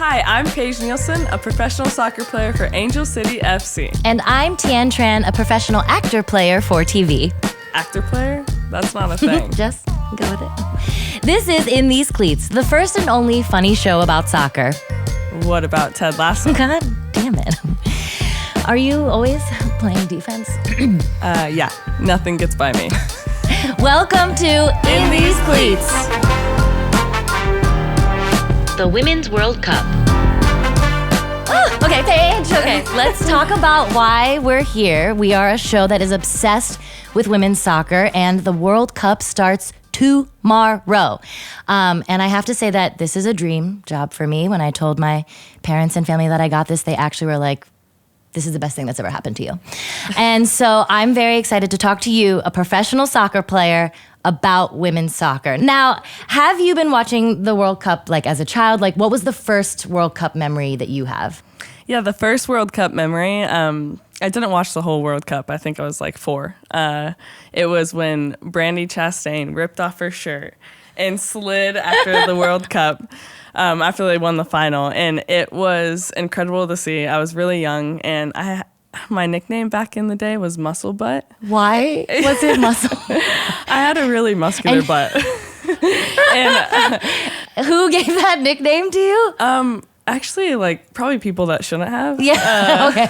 Hi, I'm Paige Nielsen, a professional soccer player for Angel City FC. And I'm Tien Tran, a professional actor player for TV. Actor player? That's not a thing. Just go with it. This is In These Cleats, the first and only funny show about soccer. What about Ted Lasso? God damn it. Are you always playing defense? Yeah, nothing gets by me. Welcome to In These Cleats, the Women's World Cup. Okay, Paige. Okay, let's talk about why we're here. We are a show that is obsessed with women's soccer, and the World Cup starts tomorrow. And I have to say that this is a dream job for me. When I told my parents and family that I got this, they actually were like, this is the best thing that's ever happened to you. And so I'm very excited to talk to you, a professional soccer player, about women's soccer. Now, have you been watching the World Cup like as a child? Like, what was the first World Cup memory that you have? Yeah, the first World Cup memory, I didn't watch the whole World Cup. I think I was like 4. It was when Brandi Chastain ripped off her shirt and slid after the World Cup after they won the final. And it was incredible to see. I was really young, and my nickname back in the day was Muscle Butt. Why was it muscle? I had a really muscular butt. And who gave that nickname to you? Actually, like, probably people that shouldn't have. Yeah, okay.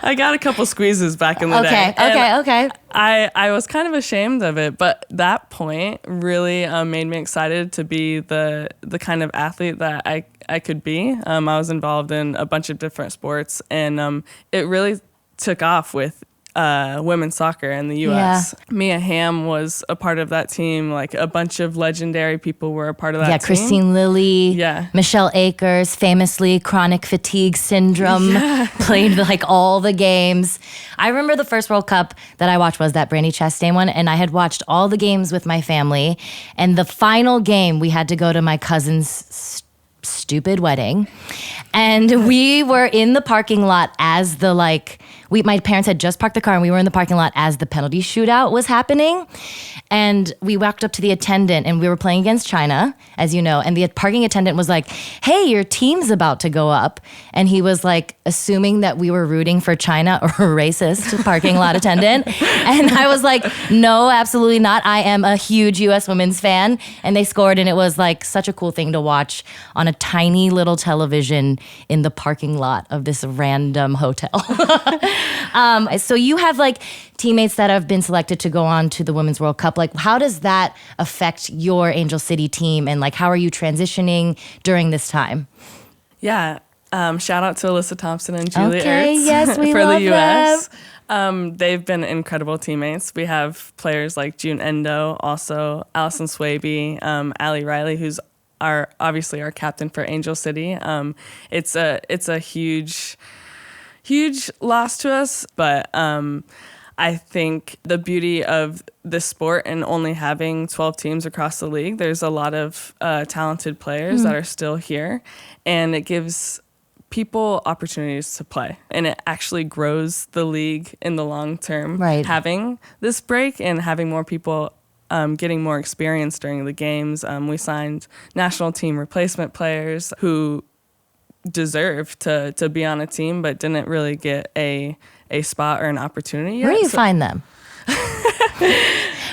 I got a couple squeezes back in the day. Okay. I was kind of ashamed of it, but that point really made me excited to be the kind of athlete that I could be. I was involved in a bunch of different sports, and it really took off with women's soccer in the U.S. Yeah. Mia Hamm was a part of that team. Like, a bunch of legendary people were a part of that team. Yeah, Christine Lilly. Yeah. Michelle Akers, famously chronic fatigue syndrome, played like all the games. I remember the first World Cup that I watched was that Brandi Chastain one, and I had watched all the games with my family. And the final game, we had to go to my cousin's stupid wedding. And we were in the parking lot as my parents had just parked the car, and we were in the parking lot as the penalty shootout was happening. And we walked up to the attendant, and we were playing against China, as you know, and the parking attendant was like, hey, your team's about to go up. And he was like assuming that we were rooting for China, or a racist parking lot attendant. And I was like, no, absolutely not. I am a huge US women's fan. And they scored, and it was like such a cool thing to watch on a tiny little television in the parking lot of this random hotel. So you have like teammates that have been selected to go on to the Women's World Cup. Like, how does that affect your Angel City team, and like, how are you transitioning during this time? Yeah. Shout out to Alyssa Thompson and Julia Ertz yes, we for love the U.S. them. They've been incredible teammates. We have players like June Endo, also Allison Swaby, Allie Riley, who's obviously our captain for Angel City. It's a huge loss to us, but I think the beauty of this sport and only having 12 teams across the league, there's a lot of talented players that are still here, and it gives people opportunities to play, and it actually grows the league in the long term. Right. Having this break and having more people getting more experience during the games. We signed national team replacement players who deserve to be on a team but didn't really get a spot or an opportunity yet. Where do you find them?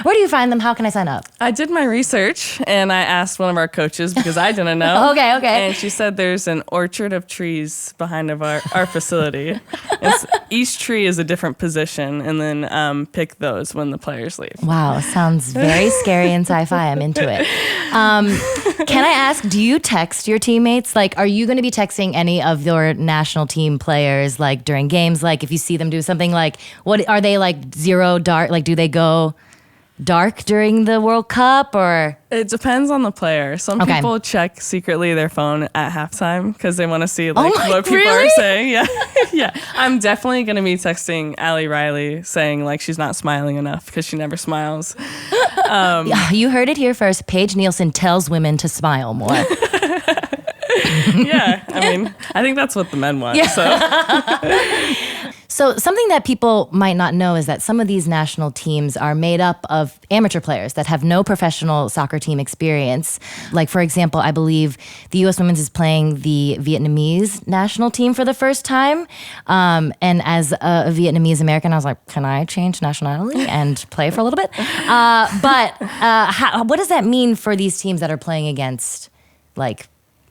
Where do you find them? How can I sign up? I did my research, and I asked one of our coaches because I didn't know. Okay. And she said there's an orchard of trees behind of our facility. Each tree is a different position, and then pick those when the players leave. Wow, sounds very scary and sci-fi. I'm into it. Can I ask, do you text your teammates? Like, are you going to be texting any of your national team players, like, during games? Like, if you see them do something, like, what are they, like, zero dark? Like, do they go dark during the World Cup, or? It depends on the player. Some people check secretly their phone at halftime because they want to see what people are saying. Yeah. Yeah. I'm definitely going to be texting Allie Riley saying like she's not smiling enough because she never smiles. You heard it here first. Paige Nielsen tells women to smile more. Yeah. I mean, I think that's what the men want. Yeah. So something that people might not know is that some of these national teams are made up of amateur players that have no professional soccer team experience. Like, for example, I believe the U.S. Women's is playing the Vietnamese national team for the first time. And as a Vietnamese American, I was like, can I change nationality and play for a little bit? What does that mean for these teams that are playing against, like,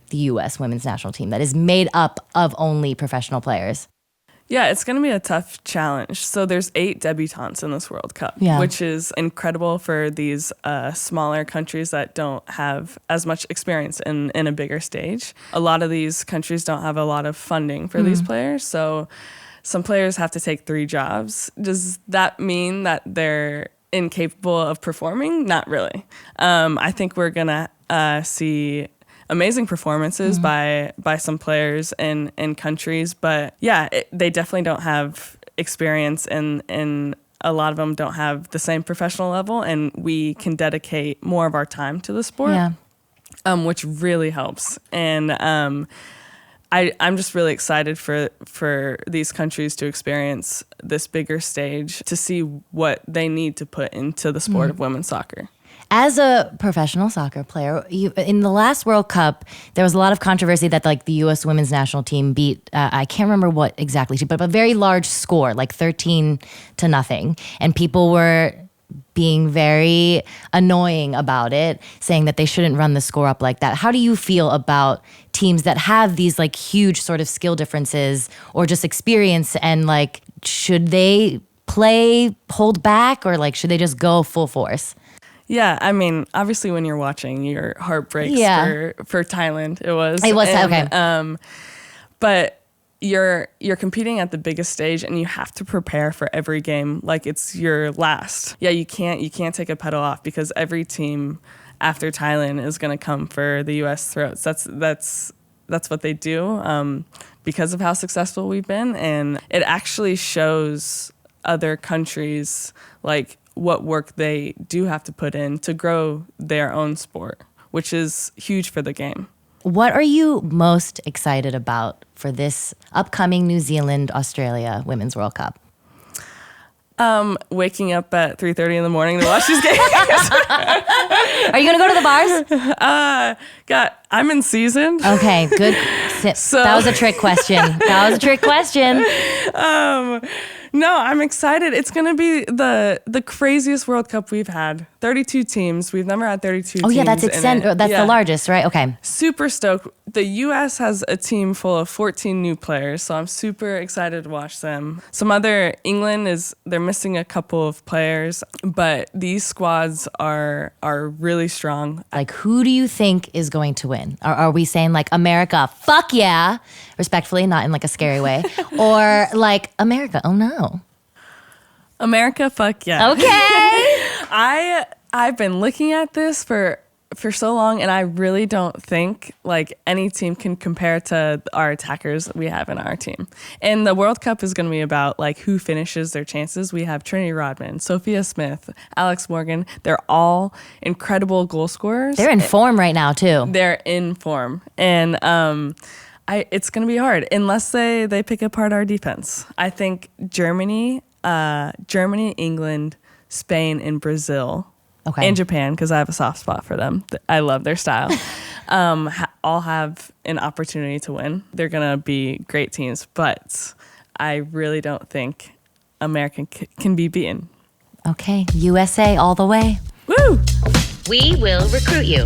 the U.S. Women's national team that is made up of only professional players? Yeah, it's going to be a tough challenge. So there's 8 debutantes in this World Cup, which is incredible for these smaller countries that don't have as much experience in a bigger stage. A lot of these countries don't have a lot of funding for these players, so some players have to take 3 jobs. Does that mean that they're incapable of performing? Not really. I think we're going to see amazing performances by some players in countries, but yeah, they definitely don't have experience, and a lot of them don't have the same professional level, and we can dedicate more of our time to the sport, which really helps. And I'm just really excited for these countries to experience this bigger stage, to see what they need to put into the sport of women's soccer. As a professional soccer player, in the last World Cup, there was a lot of controversy that like the U.S. women's national team beat, I can't remember what exactly, but a very large score, like 13-0. And people were being very annoying about it, saying that they shouldn't run the score up like that. How do you feel about teams that have these like huge sort of skill differences or just experience, and like, should they hold back, or like, should they just go full force? Yeah, I mean, obviously when you're watching, your heart breaks for Thailand. It was. Okay. But you're competing at the biggest stage, and you have to prepare for every game like it's your last. Yeah, you can't take a pedal off, because every team after Thailand is going to come for the U.S. throats. That's what they do, because of how successful we've been, and it actually shows other countries like what work they do have to put in to grow their own sport, which is huge for the game. What are you most excited about for this upcoming New Zealand-Australia Women's World Cup? Waking up at 3:30 in the morning to watch these games. Are you going to go to the bars? God, I'm in season. Okay, good. So, that was a trick question. No, I'm excited. It's going to be the craziest World Cup we've had. 32 teams. We've never had 32 teams. Oh, yeah, that's the largest, right? Okay. Super stoked. The U.S. has a team full of 14 new players, so I'm super excited to watch them. England they're missing a couple of players, but these squads are really strong. Like, who do you think is going to win? Are we saying like America, fuck yeah, respectfully, not in like a scary way, or like America, oh no? America, fuck yeah. Okay. I've been looking at this for so long, and I really don't think like any team can compare to our attackers we have in our team. And the World Cup is going to be about like who finishes their chances. We have Trinity Rodman, Sophia Smith, Alex Morgan. They're all incredible goal scorers. They're in form right now too. They're in form, and it's going to be hard unless they pick apart our defense. I think Germany, England, Spain, and Brazil. Okay. And Japan, because I have a soft spot for them. I love their style. All have an opportunity to win. They're going to be great teams, but I really don't think America can be beaten. Okay, USA all the way. Woo! We will recruit you.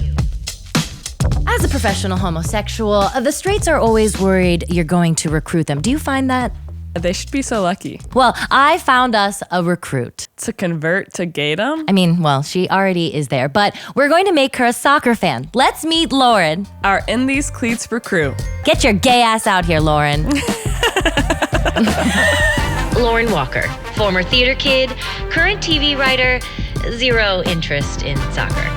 As a professional homosexual, the straights are always worried you're going to recruit them. Do you find that? They should be so lucky. Well, I found us a recruit. To convert to gaydom? I mean, well, she already is there, but we're going to make her a soccer fan. Let's meet Lauren. Our In These Cleats recruit. Get your gay ass out here, Lauren. Lauren Walker, former theater kid, current TV writer, zero interest in soccer.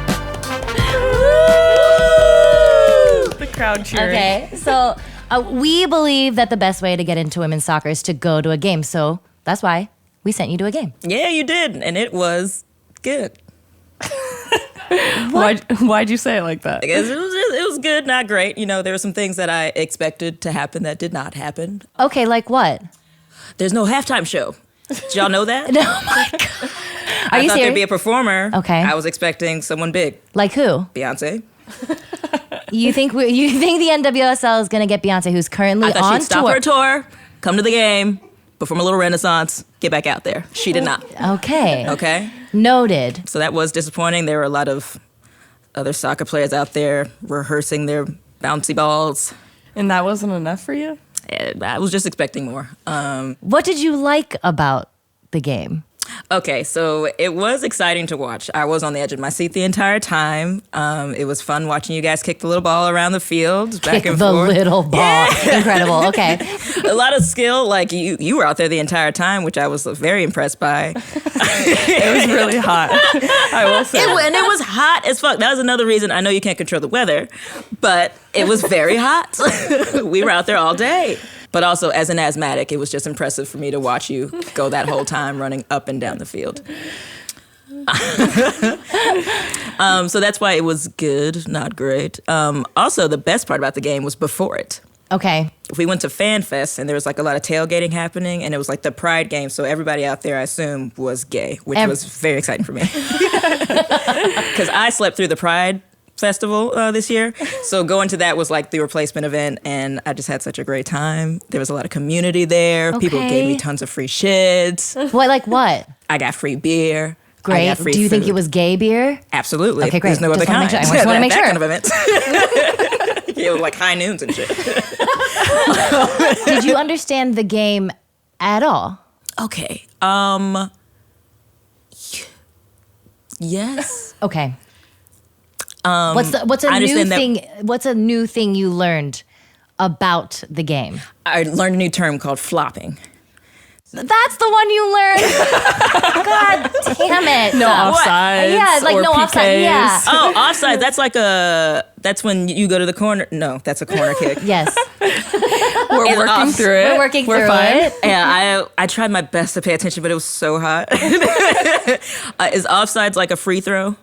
The crowd cheering. Okay, so we believe that the best way to get into women's soccer is to go to a game. So that's why we sent you to a game. Yeah, you did. And it was good. Why'd you say it like that? Because it was good, not great. You know, there were some things that I expected to happen that did not happen. Okay, like what? there's no halftime show. Did y'all know that? Oh my God. Are I you thought serious? there'd be a performer. Okay. I was expecting someone big. Like who? Beyonce. You think the NWSL is going to get Beyonce, who's currently I thought on she'd stop tour? her tour, come to the game, perform a little renaissance, get back out there. She did not. Okay. Okay? Noted. So that was disappointing. There were a lot of other soccer players out there rehearsing their bouncy balls. And that wasn't enough for you? I was just expecting more. What did you like about the game? Okay, so it was exciting to watch. I was on the edge of my seat the entire time. It was fun watching you guys kick the little ball around the field, back Kick and the forth. little ball. Incredible. Okay. A lot of skill. Like you were out there the entire time, which I was very impressed by. It was really hot. I will say. And it was hot as fuck. That was another reason. I know you can't control the weather, but it was very hot. We were out there all day. But also, as an asthmatic, it was just impressive for me to watch you go that whole time running up and down the field. So that's why it was good, not great. Also, the best part about the game was before it. Okay. We went to Fan Fest, and there was like a lot of tailgating happening, and it was like the Pride game. So everybody out there, I assume, was gay, which was very exciting for me. Because I slept through the Pride Festival this year. So going to that was like the replacement event, and I just had such a great time. There was a lot of community there. People Okay. gave me tons of free shits. What? Like what? I got free beer. I Great. got free Do you think food. it was gay beer? Absolutely. Okay, great. There's no Just other wanna kind. make sure. I just wanna make that sure. kind of event. Yeah, with like high noons and shit. Did you understand the game at all? Okay. Yes. Okay. What's a I new understand that- thing? What's a new thing you learned about the game? I learned a new term called flopping. That's the one you learned. God damn it! No offsides. Yeah, like or no offside. PKs. Yeah. Oh, offside. That's when you go to the corner. No, that's a corner kick. Yes. We're It's working off. through it. We're working through fine. it. Yeah, I tried my best to pay attention, but it was so hot. Is offsides like a free throw?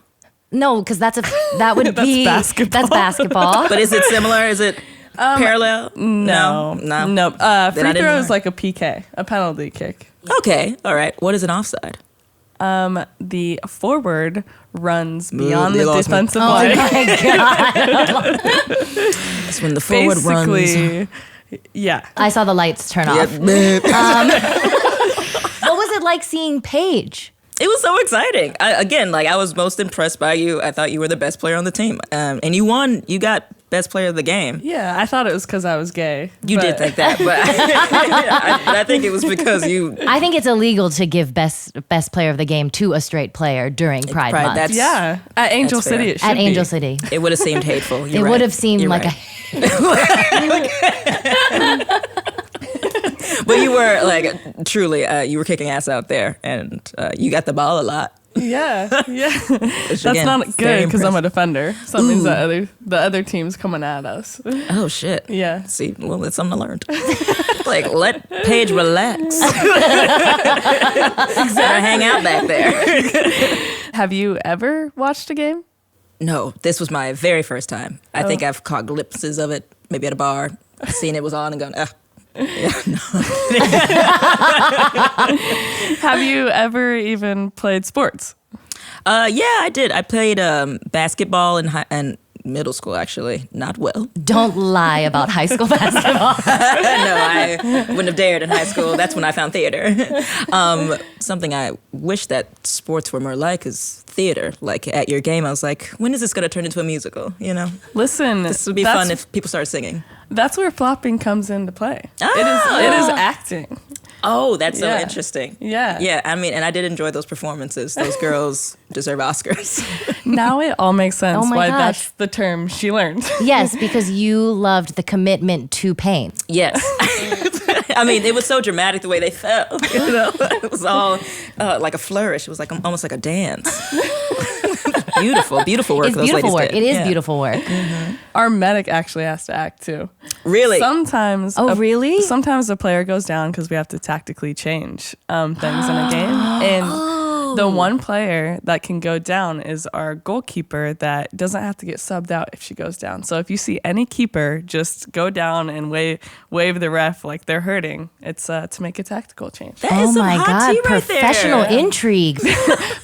No, because that would That's be basketball. That's basketball. But is it similar? Is it parallel? No. No. Then I Free didn't throw learn. is like a PK, a penalty kick. Okay, all right. What is an offside? The forward runs beyond you the lost me. defensive Oh line. my God! It's when the forward runs. Basically, yeah. I saw the lights turn off. Yep. What was it like seeing Paige? It was so exciting. I was most impressed by you. I thought you were the best player on the team. And you won. You got best player of the game. Yeah, I thought it was because I was gay. You did think that, but I think it was because you... I think it's illegal to give best player of the game to a straight player during Pride Month. that's- Yeah, at Angel That's fair. City it should At be. Angel City. It would have seemed hateful. It would have seemed like But you were like, truly, you were kicking ass out there, and you got the ball a lot. Yeah. That's again, not very good because I'm a impressive. defender. So that means that the other team's coming at us. Oh shit. Yeah. See, well, it's something I learned. Like, let Paige relax. Let her hang out back there. Have you ever watched a game? No, this was my very first time. I think I've caught glimpses of it, maybe at a bar, seen it was on and gone, ugh. Have you ever even played sports? Yeah, I did. I played basketball in middle school, actually. Not well. Don't lie about high school basketball. No, I wouldn't have dared in high school. That's when I found theater. Something I wish that sports were more like is theater. Like at your game, I was like, when is this going to turn into a musical? You know, Listen, this would be fun if people started singing. That's where flopping comes into play. Ah! It is acting. Oh, that's so Yeah. interesting. Yeah. Yeah, I mean, and I did enjoy those performances. Those girls deserve Oscars. Now it all makes sense Oh my why gosh. that's the term she learned. Yes, because you loved the commitment to pain. Yes. I mean, it was so dramatic the way they fell. You know, it was all like a flourish. It was like almost like a dance. Beautiful work. It's those beautiful ladies work. did. It is Yeah. beautiful work. Our medic actually has to act too. Really? Sometimes. Oh, really? Sometimes a player goes down because we have to tactically change things in a game, and The one player that can go down is our goalkeeper that doesn't have to get subbed out if she goes down. So if you see any keeper just go down and wave the ref like they're hurting, it's to make a tactical change. That is some hot tea right there. Professional intrigue.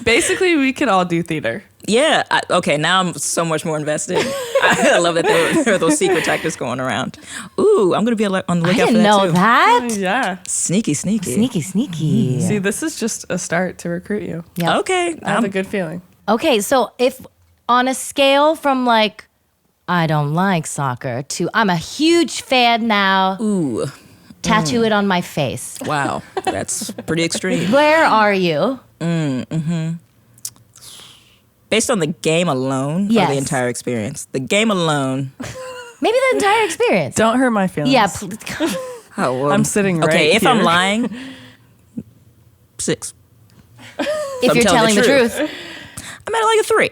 Basically, we could all do theater. Yeah. Okay, now I'm so much more invested. I love that there are those secret tactics going around. Ooh, I'm going to be on the I lookout for didn't that know too. that. Yeah. Sneaky. Sneaky. See, this is just a start to recruit you. Yep. Okay. I have a good feeling. Okay, so if on a scale from like, I don't like soccer to I'm a huge fan now, Ooh. tattoo it on my face. Wow. That's pretty extreme. Where are you? Based on the game alone Yes. or the entire experience? The game alone. Maybe the entire experience. Don't hurt my feelings. Yeah, Oh, well. I'm sitting right Okay, if I'm here. lying, 6. if I'm you're telling telling the the truth. truth. I'm at like a 3.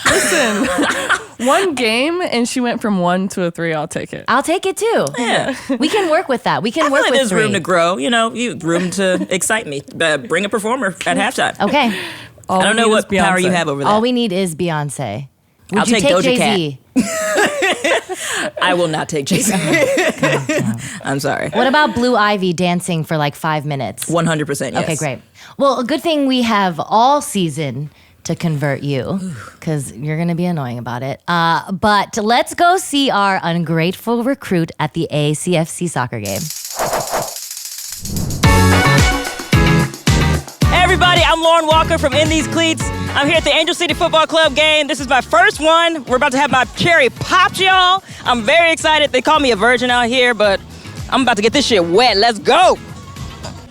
Listen, one game and she went from 1 to a 3. I'll take it. I'll take it too. Yeah. We can work with that. We can I feel work like with there's 3. room to grow. You know, room to excite me. Bring a performer at halftime. Okay. All I don't we know need what is power you Beyonce. have over that. All we need is Beyonce. Would I'll you take take Doja Jay-Z? I will not take Jason. I'm sorry. What about Blue Ivy dancing for like 5 minutes? 100% yes. Okay, great. Well, a good thing we have all season to convert you because you're going to be annoying about it. But let's go see our ungrateful recruit at the ACFC soccer game. Hey everybody, I'm Lauren Walker from In These Cleats. I'm here at the Angel City Football Club game. This is my first one. We're about to have my cherry popped, y'all. I'm very excited. They call me a virgin out here, but I'm about to get this shit wet. Let's go.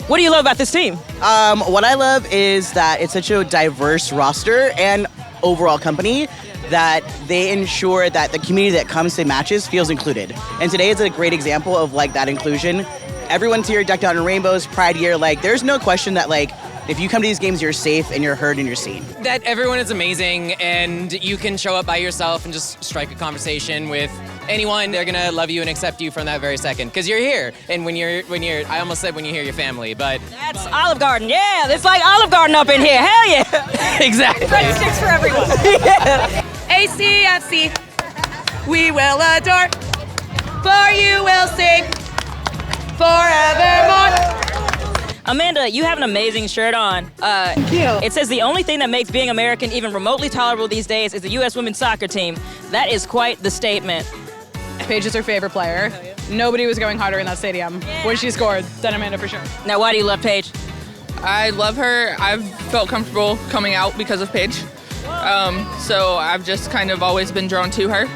What do you love about this team? What I love is that it's such a diverse roster and overall company that they ensure that the community that comes to matches feels included. And today is a great example of like that inclusion. Everyone's here decked out in rainbows, Pride year. Like there's no question that like if you come to these games, you're safe and you're heard and you're seen. That everyone is amazing and you can show up by yourself and just strike a conversation with anyone. They're gonna love you and accept you from that very second because you're here. And when you're, I almost said when you hear your family, but That's Olive Garden. Yeah, it's like Olive Garden up in here. Hell yeah. exactly. Breadsticks for everyone. ACFC, we will adore, for you will sing forevermore. Amanda, you have an amazing shirt on. Thank you. It says the only thing that makes being American even remotely tolerable these days is the U.S. women's soccer team. That is quite the statement. Paige is her favorite player. Nobody was going harder in that stadium when she scored than Amanda for sure. Now, why do you love Paige? I love her. I've felt comfortable coming out because of Paige. So I've just kind of always been drawn to her.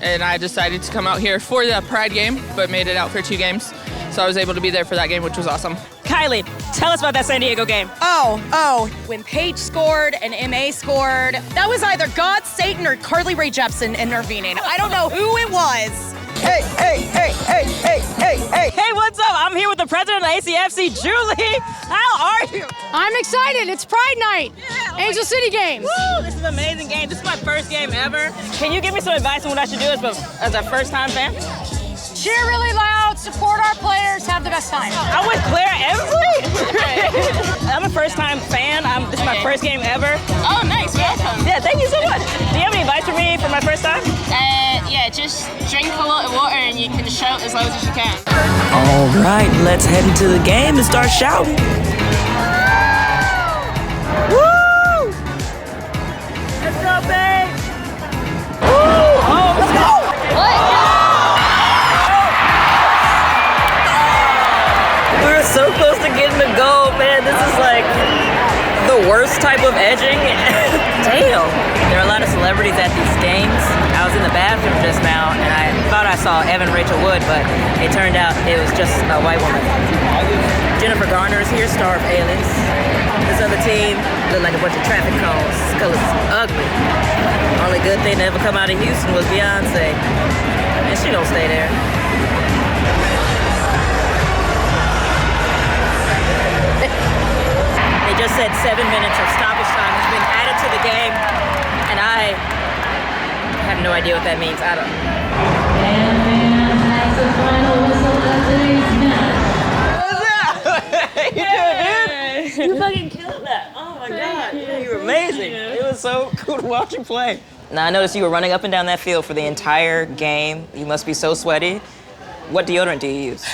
And I decided to come out here for the Pride game, but made it out for 2 games. So I was able to be there for that game, which was awesome. Kylie, tell us about that San Diego game. Oh, when Paige scored and MA scored, that was either God, Satan, or Carly Rae Jepsen intervening. I don't know who it was. Hey, what's up? I'm here with the president of ACFC, Julie. How are you? I'm excited. It's Pride Night. Angel City game. Woo, this is an amazing game. This is my first game ever. Can you give me some advice on what I should do as a first-time fan? Cheer really loud, support our players, have the best time. I'm with Claire Emsley. I'm a first-time fan. This is my first game ever. Oh, nice. Welcome. Yeah, thank you so much. Do you have any advice for me for my first time? Yeah, just drink a lot of water and you can shout as loud as you can. All right, let's head into the game and start shouting. Woo! Let's go, babe! Woo! Oh, let's go! We were so close to getting the goal, man. This is like the worst type of edging. Damn. There are a lot of celebrities at these games. I was in the bathroom just now, and I thought I saw Evan Rachel Wood, but it turned out it was just a white woman. Jennifer Garner is here, star of Alias. This other team looked like a bunch of traffic cones. This color's ugly. Only good thing to ever come out of Houston was Beyonce. And she don't stay there. They just said 7 minutes of stoppage time has been added to the game, and I have no idea what that means. I don't know. What's up? You doing, dude? You fucking killed that. amazing. It was so cool to watch you play. Now, I noticed you were running up and down that field for the entire game. You must be so sweaty. What deodorant do you use?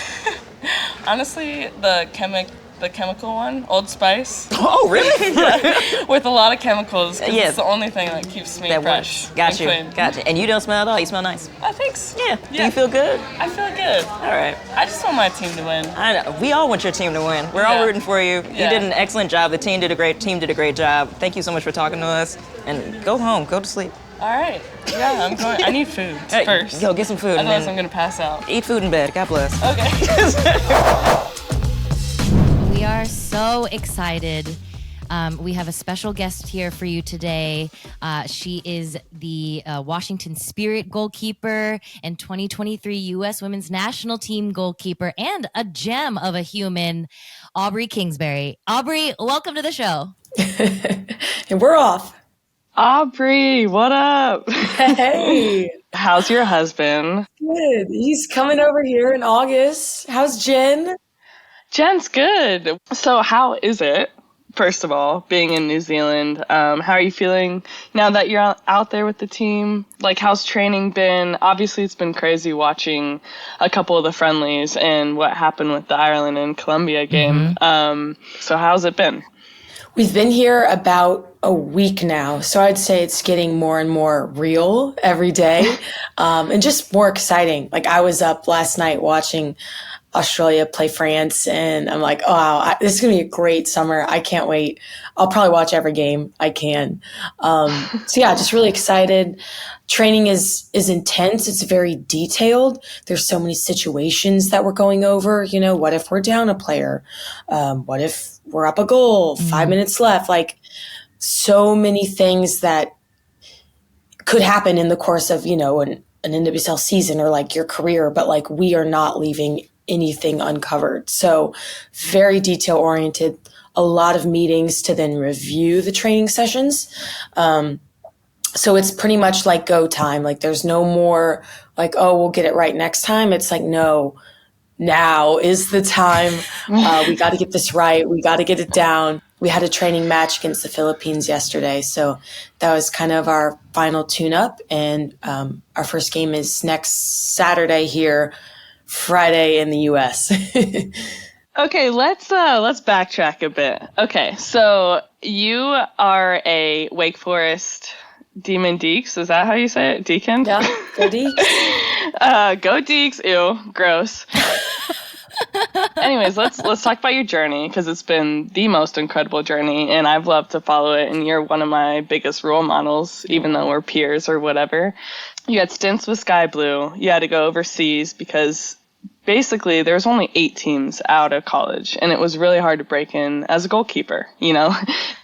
Honestly, the chemical one, Old Spice. Oh, really? Yeah, with a lot of chemicals, 'cause Yeah. it's the only thing that keeps me That fresh. works. Got and you. clean. Got you. And you don't smell at all. You smell nice. Thanks. Yeah. Do you feel good? I feel good. All right. I just want my team to win. I know. We all want your team to win. We're all Yeah. rooting for you. You Yeah. did an excellent job. The team did a great job. Thank you so much for talking to us. And go home. Go to sleep. All right. Yeah, I'm going. I need food Hey, first. Go get some food. and Otherwise, then I'm gonna pass out. Eat food in bed. God bless. Okay. We are so excited. We have a special guest here for you today. She is the Washington Spirit goalkeeper and 2023 U.S. Women's National Team goalkeeper and a gem of a human, Aubrey Kingsbury. Aubrey, welcome to the show. And we're off. Aubrey, what up? Hey. How's your husband? Good. He's coming over here in August. How's Jen? Jen's good. So how is it, first of all, being in New Zealand? How are you feeling now that you're out there with the team? Like, how's training been? Obviously, it's been crazy watching a couple of the friendlies and what happened with the Ireland and Colombia game. So how's it been? We've been here about a week now, so I'd say it's getting more and more real every day, and just more exciting. Like, I was up last night watching Australia play France, and I'm like, oh, wow, this is going to be a great summer. I can't wait. I'll probably watch every game I can. So yeah, just really excited. Training is intense. It's very detailed. There's so many situations that we're going over. You know, what if we're down a player? What if we're up a goal, 5 minutes left? Like, so many things that could happen in the course of, you know, an NWSL season or like your career, but like we are not leaving anything uncovered. So very detail oriented, a lot of meetings to then review the training sessions. So it's pretty much like go time. Like, there's no more like, oh, we'll get it right next time. It's like, no, now is the time. We got to get this right. We got to get it down. We had a training match against the Philippines yesterday. So that was kind of our final tune-up. And our first game is next Saturday here, Friday in the U.S. Okay, let's backtrack a bit. Okay, so you are a Wake Forest Demon Deeks. Is that how you say it? Deacon? Yeah, go Deeks. Go Deeks. Ew, gross. Anyways, let's talk about your journey, because it's been the most incredible journey, and I've loved to follow it, and you're one of my biggest role models, even though we're peers or whatever. You had stints with Sky Blue. You had to go overseas because basically there's only 8 teams out of college, and it was really hard to break in as a goalkeeper, you know?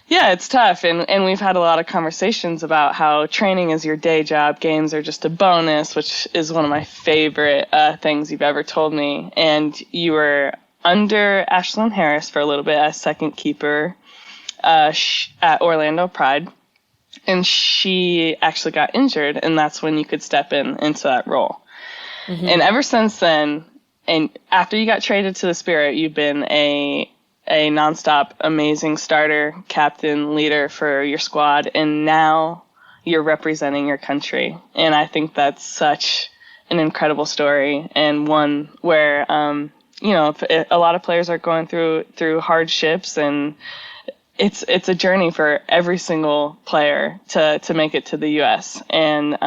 Yeah, it's tough, and we've had a lot of conversations about how training is your day job, games are just a bonus, which is one of my favorite things you've ever told me. And you were under Ashlyn Harris for a little bit as second keeper at Orlando Pride, and she actually got injured, and that's when you could step into that role. Mm-hmm. And ever since then, and after you got traded to the Spirit, you've been a nonstop amazing starter, captain, leader for your squad, and now you're representing your country. And I think that's such an incredible story, and one where you know, a lot of players are going through hardships, and it's a journey for every single player to make it to the U.S. And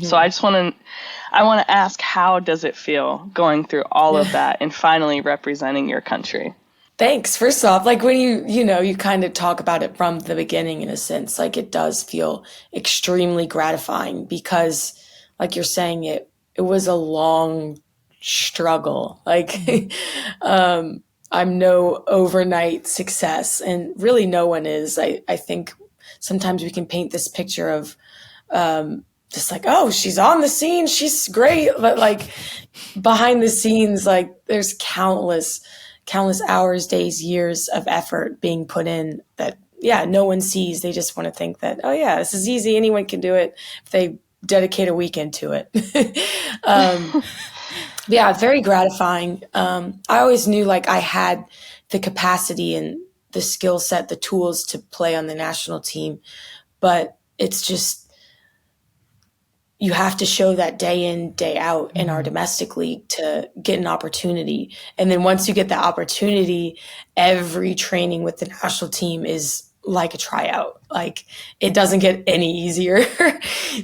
so I just want to ask, how does it feel going through all of that and finally representing your country? Thanks. First off, like, when you kind of talk about it from the beginning, in a sense, like, it does feel extremely gratifying because, like you're saying, it was a long struggle. Like, I'm no overnight success, and really no one is. I think sometimes we can paint this picture of just like, oh, she's on the scene, she's great, but like behind the scenes, like, there's countless hours, days, years of effort being put in that, yeah, no one sees. They just want to think that, oh yeah, this is easy, anyone can do it if they dedicate a weekend to it. Yeah, very gratifying. I always knew, like, I had the capacity and the skill set, the tools to play on the national team. But it's just, you have to show that day in, day out in our domestic league to get an opportunity. And then once you get the opportunity, every training with the national team is like a tryout. Like, it doesn't get any easier.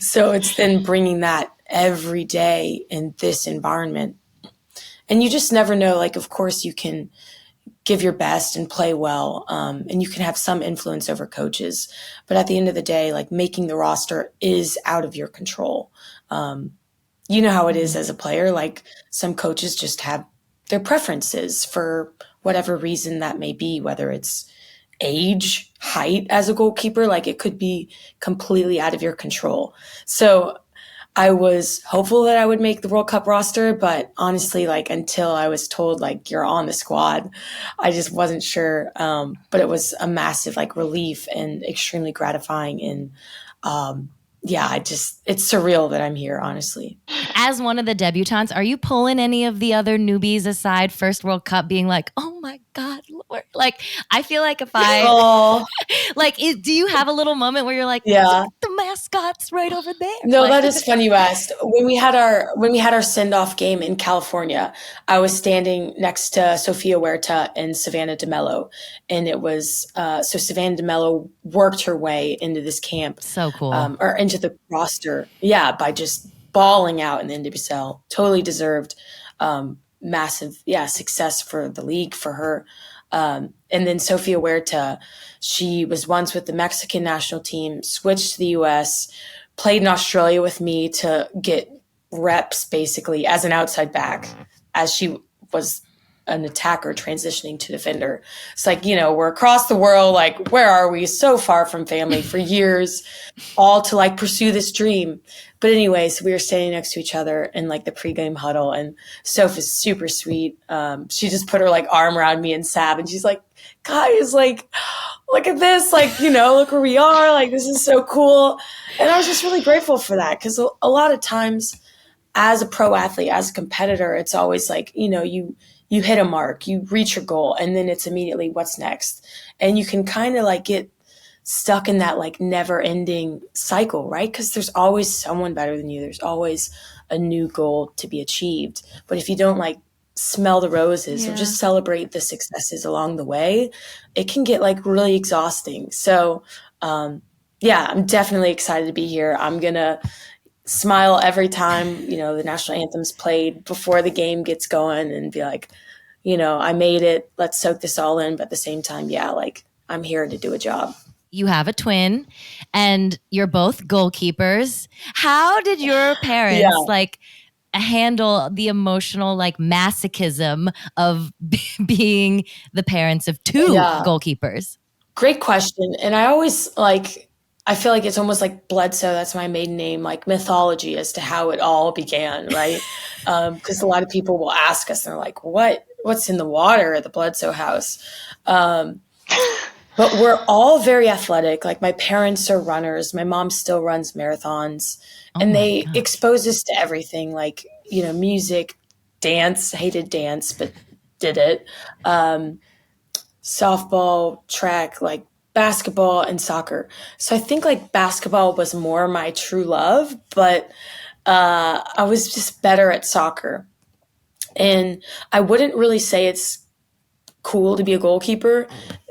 So it's then bringing that every day in this environment. And you just never know. Like, of course you can give your best and play well. And you can have some influence over coaches. But at the end of the day, like, making the roster is out of your control. You know how it is as a player. Like, some coaches just have their preferences for whatever reason that may be, whether it's age, height as a goalkeeper. Like, it could be completely out of your control. So I was hopeful that I would make the World Cup roster, but honestly, like, until I was told, like, you're on the squad, I just wasn't sure. But it was a massive, like, relief and extremely gratifying. And it's surreal that I'm here, honestly. As one of the debutantes, are you pulling any of the other newbies aside, first World Cup, being like, oh my God, Lord? Like, I feel like if I, do you have a little moment where you're like, yeah, the mascot's right over there? No, like, that is funny you asked. When we had our send-off game in California, I was standing next to Sofia Huerta and Savannah DeMello. And it was, so Savannah DeMello worked her way into this camp. So cool. Or into the roster. Yeah, by just balling out in the NWSL. Totally deserved. Massive, success for the league, for her. And then Sofia Huerta, she was once with the Mexican national team, switched to the U.S., played in Australia with me to get reps, basically, as an outside back, as she was an attacker transitioning to defender. It's like, we're across the world, like, where are we? So far from family for years, all to, like, pursue this dream. But anyways, we were standing next to each other in, like, the pregame huddle, and Soph is super sweet. She just put her, like, arm around me and Sab, and she's like, guys, like, look at this, like, look where we are, like, this is so cool. And I was just really grateful for that, because a lot of times as a pro athlete, as a competitor, it's always like, you hit a mark, you reach your goal, and then it's immediately what's next. And you can kind of, like, get stuck in that, like, never ending cycle, right? Because there's always someone better than you. There's always a new goal to be achieved. But if you don't, like, smell the roses or just celebrate the successes along the way, it can get, like, really exhausting. So, I'm definitely excited to be here. I'm going to smile every time, the national anthem's played before the game gets going, and be like, I made it. Let's soak this all in. But at the same time, like, I'm here to do a job. You have a twin and you're both goalkeepers. How did your parents handle the emotional, like, masochism of being the parents of two goalkeepers? Great question. And I always, I feel like it's almost like Bledsoe, that's my maiden name, like mythology as to how it all began, right? Because a lot of people will ask us, and they're like, what's in the water at the Bledsoe house? But we're all very athletic. Like, my parents are runners. My mom still runs marathons. And they expose us to everything, like, music, dance. Hated dance, but did it. Softball, track, like, basketball and soccer. So I think, like, basketball was more my true love, but I was just better at soccer. And I wouldn't really say it's cool to be a goalkeeper.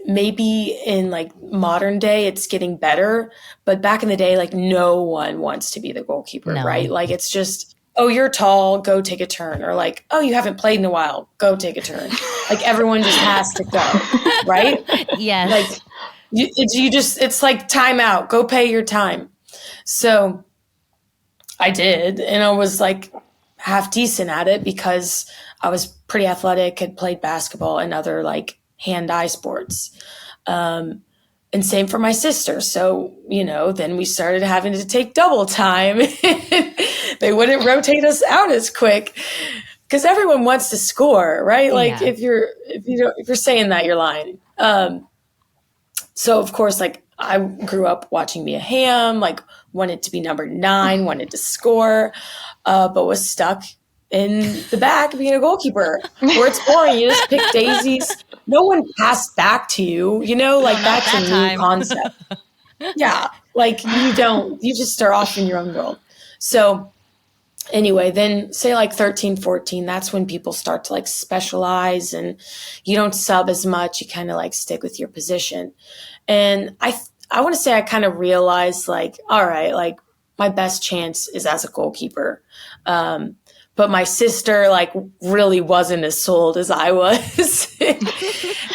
Maybe in, like, modern day, it's getting better. But back in the day, like, no one wants to be the goalkeeper, right? Like, it's just, oh, you're tall, go take a turn. Or, like, oh, you haven't played in a while, go take a turn. Like, everyone just has to go, right? Yes. Like, it's like time out, go pay your time. So I did, and I was, like, half decent at it because I was pretty athletic, had played basketball and other, like, hand-eye sports. And same for my sister. So, then we started having to take double time. They wouldn't rotate us out as quick because everyone wants to score, right? Like, if you're saying that, you're lying. So of course, like, I grew up watching Mia Hamm, like, wanted to be number 9, wanted to score, but was stuck in the back being a goalkeeper, where it's boring. You just pick daisies. No one passed back to you, like that's a new concept. Yeah, like you just start off in your own world. So anyway, then say like 13, 14, that's when people start to like specialize and you don't sub as much. You kind of like stick with your position. And I want to say I kind of realized like, all right, like my best chance is as a goalkeeper. But my sister like really wasn't as sold as I was.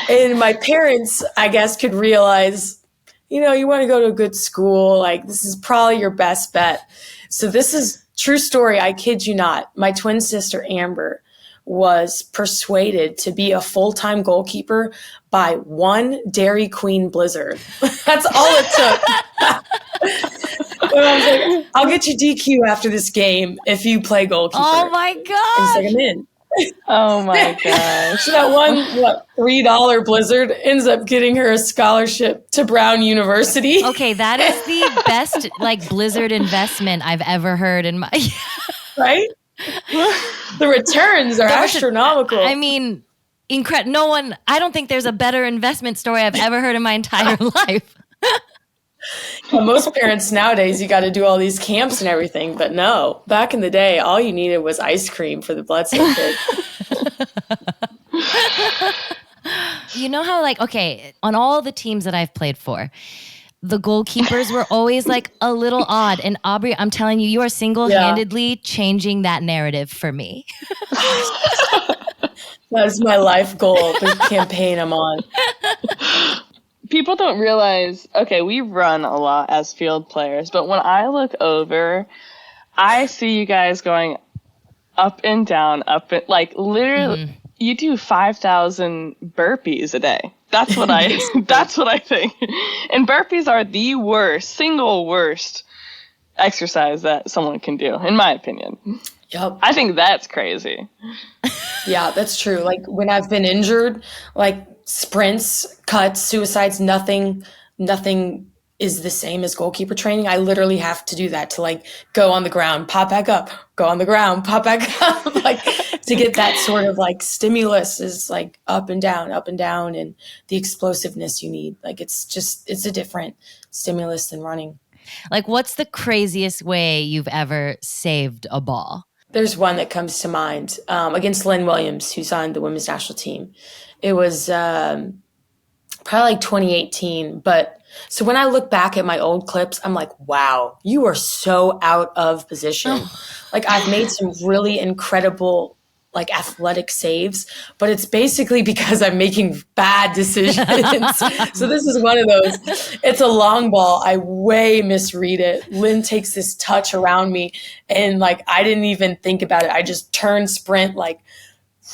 And my parents, I guess, could realize, you want to go to a good school. Like this is probably your best bet. So this is true story. I kid you not. My twin sister, Amber, was persuaded to be a full-time goalkeeper by one Dairy Queen Blizzard. That's all it took. And I was like, I'll get you DQ after this game if you play goalkeeper. Oh my God. And she's like, I'm in. Oh my gosh. So that one, $3 Blizzard ends up getting her a scholarship to Brown University. Okay, that is the best like Blizzard investment I've ever heard in my right? The returns are astronomical. I mean, incredible. I don't think there's a better investment story I've ever heard in my entire life. Well, most parents nowadays, you got to do all these camps and everything. But no, back in the day, all you needed was ice cream for the Bledsoe kid. You know how okay, on all the teams that I've played for, the goalkeepers were always like a little odd. And Aubrey, I'm telling you, you are single-handedly changing that narrative for me. That's my life goal, the campaign I'm on. People don't realize, okay, we run a lot as field players, but when I look over, I see you guys going up and down, like literally, you do 5,000 burpees a day. That's what that's what I think. And burpees are the single worst exercise that someone can do, in my opinion. Yep. I think that's crazy. Yeah, that's true. Like when I've been injured, like sprints, cuts, suicides, nothing is the same as goalkeeper training. I literally have to do that to like go on the ground, pop back up, go on the ground, pop back up. Like to get that sort of like stimulus is like up and down, and the explosiveness you need. Like it's a different stimulus than running. Like what's the craziest way you've ever saved a ball? There's one that comes to mind against Lynn Williams, who's on the women's national team. It was probably like 2018. But so when I look back at my old clips, I'm like, wow, you are so out of position. Like I've made some really incredible like athletic saves, but it's basically because I'm making bad decisions. So this is one of those. It's a long ball. I way misread it. Lynn takes this touch around me and like I didn't even think about it. I just turn, sprint, like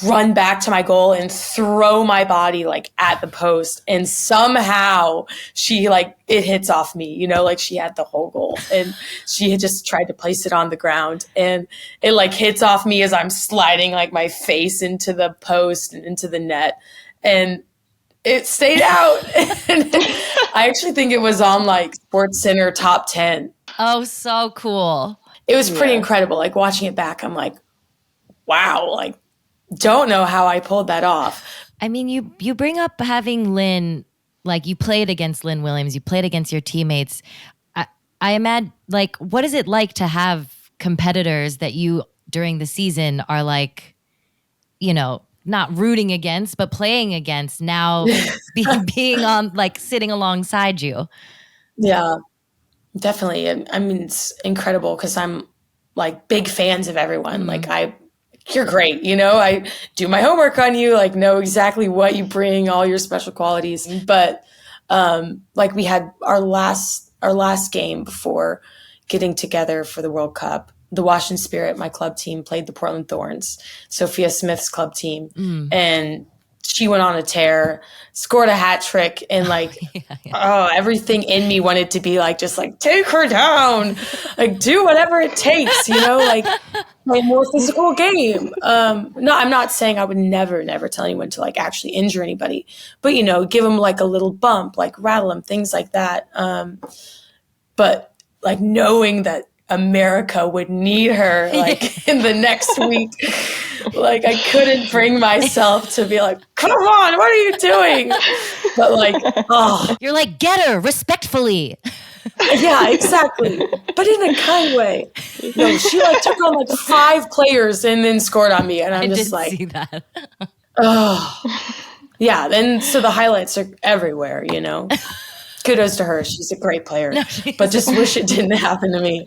run back to my goal and throw my body like at the post. And somehow she like, it hits off me, like she had the whole goal and she had just tried to place it on the ground and it like hits off me as I'm sliding like my face into the post and into the net and it stayed out. And I actually think it was on like Sports Center top 10. Oh, so cool. It was pretty incredible. Like watching it back, I'm like, wow, like, don't know how I pulled that off. I mean, you bring up having Lynn, like you played against Lynn Williams, you played against your teammates. I imagine, like, what is it like to have competitors that you during the season are like, not rooting against, but playing against now being on, like sitting alongside you? Yeah, definitely. I mean, it's incredible because I'm like big fans of everyone. Like you're great. I do my homework on you, like know exactly what you bring, all your special qualities. But like we had our last game before getting together for the World Cup, the Washington Spirit, my club team, played the Portland Thorns, Sophia Smith's club team. And she went on a tear, scored a hat trick, and like, everything in me wanted to be like, just like, take her down, like do whatever it takes, like play a more physical game. No, I'm not saying I would never tell anyone to like actually injure anybody, but give them like a little bump, like rattle them, things like that. But like knowing that America would need her like in the next week. Like I couldn't bring myself to be like, come on, what are you doing? But like, oh. You're like, get her respectfully. Yeah, exactly. But in a kind way. No, she like took on like 5 players and then scored on me. And I'm just like, see that. oh. Yeah, then so the highlights are everywhere, you know. Kudos to her. She's a great player. No, but just wish it didn't happen to me.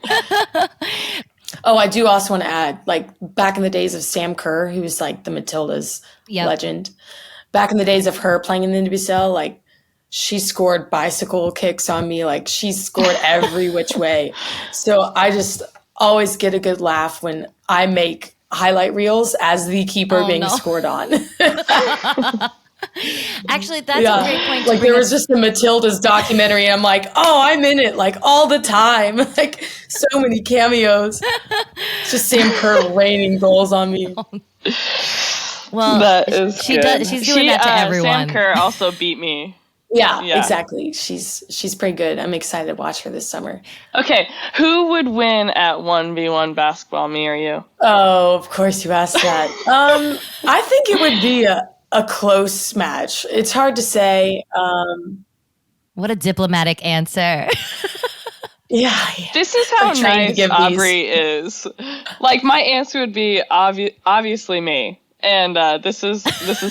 Oh, I do also want to add, like back in the days of Sam Kerr, who was like the Matildas legend. Back in the days of her playing in the NWSL, like she scored bicycle kicks on me. Like she scored every which way. So I just always get a good laugh when I make highlight reels as the keeper being scored on. Actually, that's a great point. Like there was just a Matildas documentary, and I'm like, oh, I'm in it like all the time. Like so many cameos. It's just Sam Kerr raining goals on me. Well, that is good. She's doing that to everyone. Sam Kerr also beat me. Yeah, exactly. She's pretty good. I'm excited to watch her this summer. Okay, who would win at 1v1 basketball, me or you? Oh, of course you asked that. I think it would be a close match. It's hard to say. What a diplomatic answer. Yeah. This is how nice Aubrey is. Like my answer would be obviously me. And this is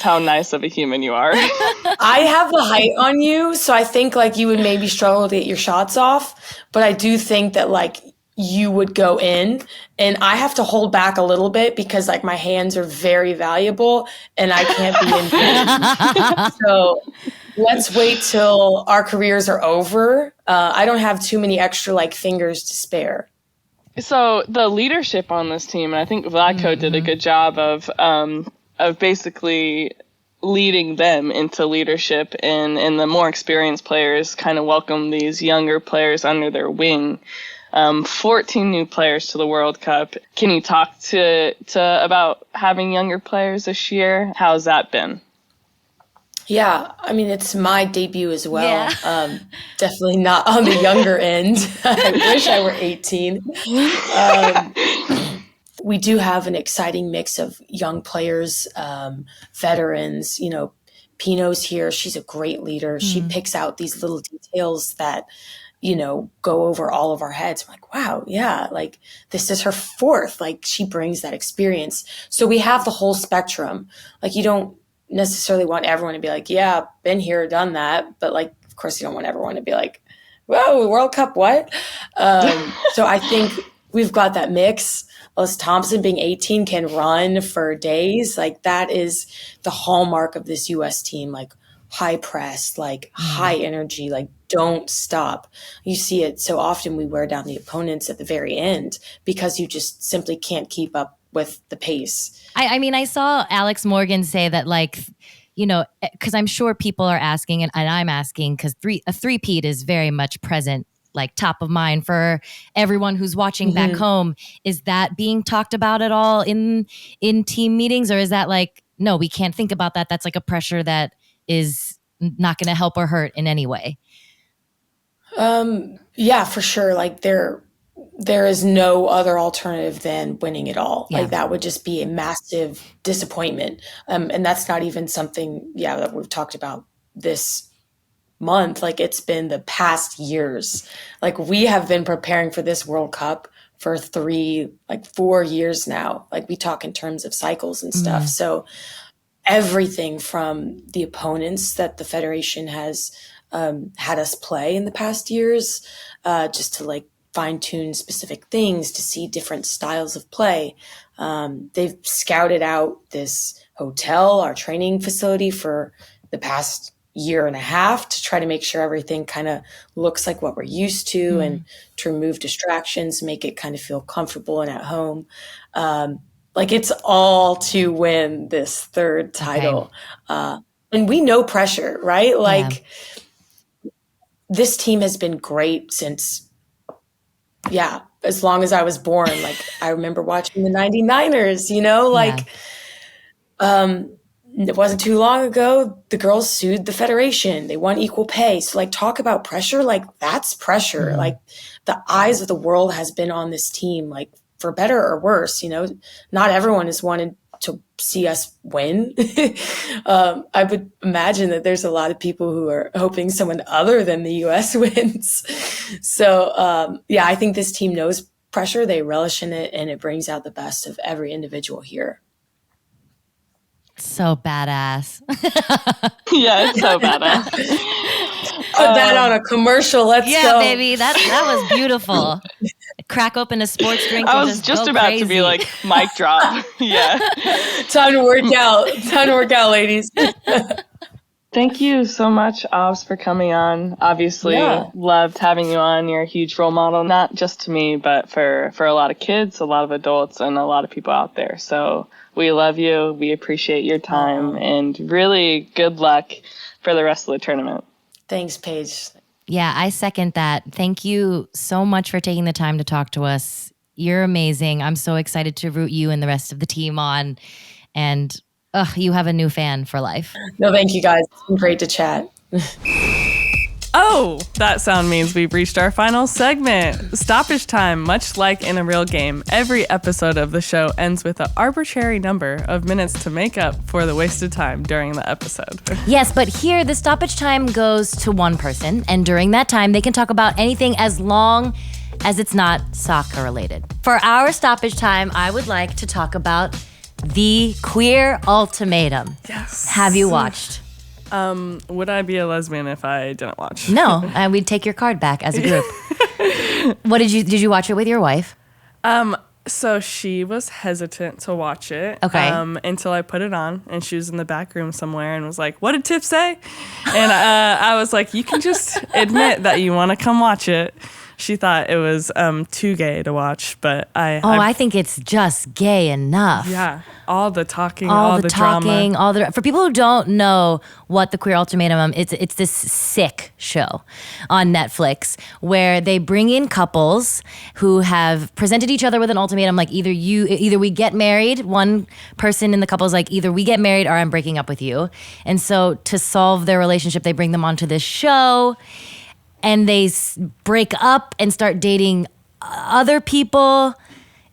how nice of a human you are. I have the height on you, so I think like you would maybe struggle to get your shots off. But I do think that like you would go in, and I have to hold back a little bit because like my hands are very valuable and I can't be in. So let's wait till our careers are over. I don't have too many extra like fingers to spare. So the leadership on this team, and I think Vlatko did a good job of basically leading them into leadership, and the more experienced players kind of welcome these younger players under their wing. 14 new players to the World Cup. Can you talk to about having younger players this year? How's that been? Yeah, I mean, it's my debut as well. Yeah. Definitely not on the younger end. I wish I were 18. We do have an exciting mix of young players, veterans. You know, Pino's here. She's a great leader. She picks out these little details that, you know, go over all of our heads. I'm like, wow, yeah, like this is her 4th. Like she brings that experience. So we have the whole spectrum. Like you don't necessarily want everyone to be like, yeah, been here, done that. But like, of course, you don't want everyone to be like, whoa, World Cup, what? So I think we've got that mix. Ellis Thompson being 18 can run for days. Like that is the hallmark of this U.S. team. Like high press, like high energy, like don't stop. You see it so often. We wear down the opponents at the very end because you just simply can't keep up with the pace. I mean, I saw Alex Morgan say that, like, you know, because I'm sure people are asking, and I'm asking because a three-peat is very much present, like top of mind for everyone who's watching back home. Is that being talked about at all in team meetings, or is that like, no, we can't think about that? That's like a pressure that is not going to help or hurt in any way. Yeah, for sure. Like there is no other alternative than winning it all. Yeah. Like that would just be a massive disappointment. And that's not even something, that we've talked about this month. Like it's been the past years. Like we have been preparing for this World Cup for 4 years now. Like we talk in terms of cycles and stuff. So everything from the opponents that the Federation has had us play in the past years, just to like fine-tune specific things, to see different styles of play. They've scouted out this hotel, our training facility, for the past year and a half to try to make sure everything kind of looks like what we're used to and to remove distractions, make it kind of feel comfortable and at home. Like it's all to win this 3rd title. Okay. And we know pressure, right? Like this team has been great since, as long as I was born. Like I remember watching the 99ers, you know, like it wasn't too long ago, the girls sued the federation. They want equal pay. So like, talk about pressure. Like, that's pressure. Mm-hmm. Like, the eyes of the world has been on this team, like, for better or worse. You know, not everyone has wanted to see us win. I would imagine that there's a lot of people who are hoping someone other than the US wins. So yeah, I think this team knows pressure. They relish in it, and it brings out the best of every individual here. So badass. Yeah, it's so badass. Put that on a commercial. Let's go. Yeah, baby. That was beautiful. Crack open a sports drink. I and was just just go about crazy. to be like, mic drop. Yeah. Time to work out. Time to work out, ladies. Thank you so much, Oz, for coming on. Obviously, loved having you on. You're a huge role model, not just to me, but for a lot of kids, a lot of adults, and a lot of people out there. So we love you. We appreciate your time, and really good luck for the rest of the tournament. Thanks, Paige. Yeah, I second that. Thank you so much for taking the time to talk to us. You're amazing. I'm so excited to root you and the rest of the team on. And you have a new fan for life. No, thank you, guys. It's been great to chat. Oh, that sound means we've reached our final segment. Stoppage time. Much like in a real game, every episode of the show ends with an arbitrary number of minutes to make up for the wasted time during the episode. Yes, but here the stoppage time goes to one person, and during that time they can talk about anything as long as it's not soccer related. For our stoppage time, I would like to talk about the Queer Ultimatum. Yes. Have you watched? Would I be a lesbian if I didn't watch? No, and we'd take your card back as a group. What did you watch it with your wife? So she was hesitant to watch it. Okay. Until I put it on, and she was in the back room somewhere and was like, "What did Tiff say?" And I was like, "You can just admit that you want to come watch it." She thought it was too gay to watch, but I think it's just gay enough. Yeah, all the talking, all the talking, drama. For people who don't know what the Queer Ultimatum, it's this sick show on Netflix where they bring in couples who have presented each other with an ultimatum, like either we get married. One person in the couple is like, either we get married or I'm breaking up with you. And so to solve their relationship, they bring them onto this show. And they break up and start dating other people.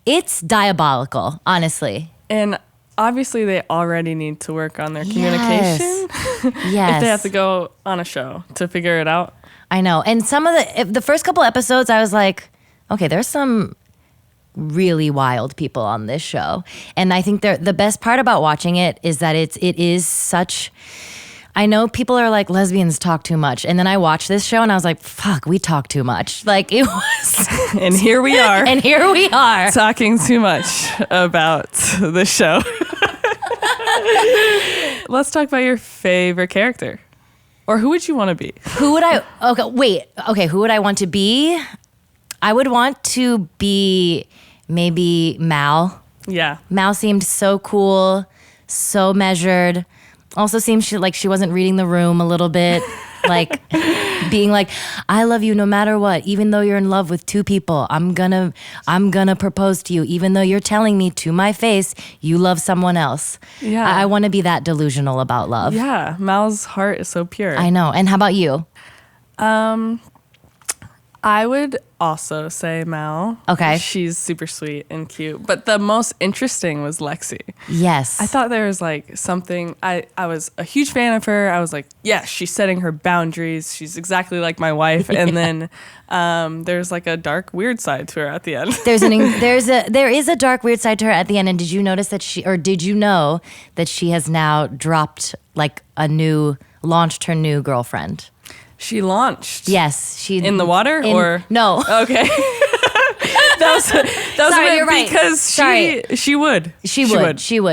It's diabolical, honestly. And obviously they already need to work on their communication. Yes. If they have to go on a show to figure it out. I know. And some of the first couple episodes, I was like, okay, there's some really wild people on this show. And I think the best part about watching it is that it is such... I know people are like, lesbians talk too much. And then I watched this show and I was like, fuck, we talk too much. Like, it was... And here we are. And here we are. Talking too much about the show. Let's talk about your favorite character. Or who would you want to be? Who would I... Okay, wait. Okay, who would I want to be? I would want to be maybe Mal. Yeah. Mal seemed so cool, so measured. Also seems like she wasn't reading the room a little bit. Like being like, I love you no matter what, even though you're in love with two people. I'm gonna propose to you, even though you're telling me to my face you love someone else. Yeah. I want to be that delusional about love. Yeah. Mal's heart is so pure. I know. And how about you? I would also say Mal. Okay. She's super sweet and cute. But the most interesting was Lexi. Yes. I thought there was like something, I was a huge fan of her. I was like, yeah, she's setting her boundaries. She's exactly like my wife. And then there's like a dark, weird side to her at the end. There is a dark, weird side to her at the end. And did you notice that did you know that she has now dropped launched her new girlfriend? She launched. Yes, she in the water or no? Okay, that was Sorry, you're right. Because she would.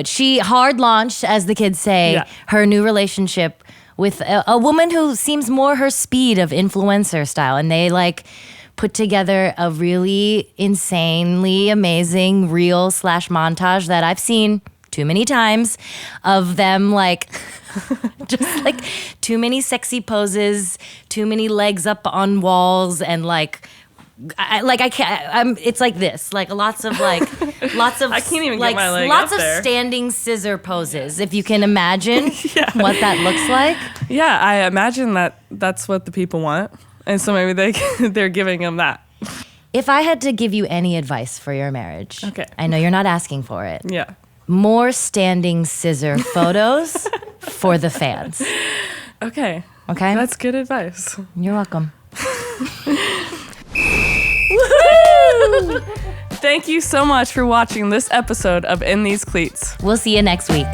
She hard launched, as the kids say, her new relationship with a woman who seems more her speed of influencer style, and they put together a really insanely amazing reel / montage that I've seen too many times of them just too many sexy poses, too many legs up on walls, and I can't. It's like this, like lots of I can't even like get my leg lots up of there. standing scissor poses. If you can imagine what that looks like. Yeah, I imagine that's what the people want, and so maybe they're giving them that. If I had to give you any advice for your marriage, Okay. I know you're not asking for it. Yeah. More standing scissor photos for the fans. Okay. Okay? That's good advice. You're welcome. Woo! Thank you so much for watching this episode of In These Cleats. We'll see you next week.